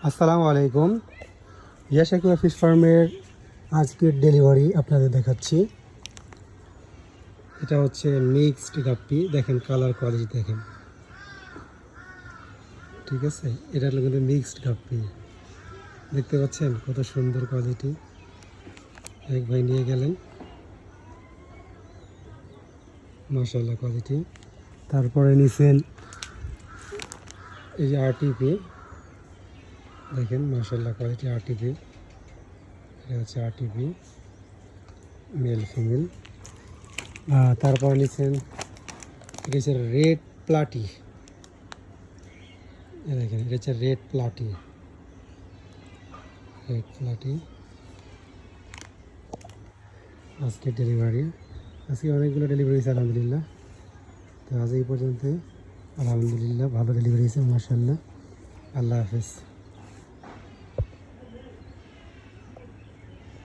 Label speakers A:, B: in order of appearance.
A: আসসালামু আলাইকুম। Yash Aqua fish ফার্মের আজকের ডেলিভারি আপনাদের দেখাচ্ছি। এটা হচ্ছে মিক্সড গাপ্পি, দেখেন কালার কোয়ালিটি দেখেন, ঠিক আছে। এটা হলো কিন্তু মিক্সড গাপ্পি, দেখতে পাচ্ছেন কত সুন্দর কোয়ালিটি। এক ভাই নিয়ে গেলেন, মাশাআল্লাহ কোয়ালিটি। তারপরে নিছেন এই যে আরটিপি, দেখেন মাশাআল্লাহ কোয়ালিটি আরটিপি। এটা হচ্ছে আরটিপি মেল ফিমেল। তারপর নিচ্ছেন এটা হচ্ছে রেড প্লাটি, দেখেন এটা হচ্ছে রেড প্লাটি। আজকে ডেলিভারি, আজকে অনেকগুলো ডেলিভারি হয়েছে আলহামদুলিল্লাহ। তো আজ এই পর্যন্ত, আলহামদুলিল্লাহ ভালো ডেলিভারি হয়েছে মাশাআল্লাহ। আল্লাহ হাফেজ।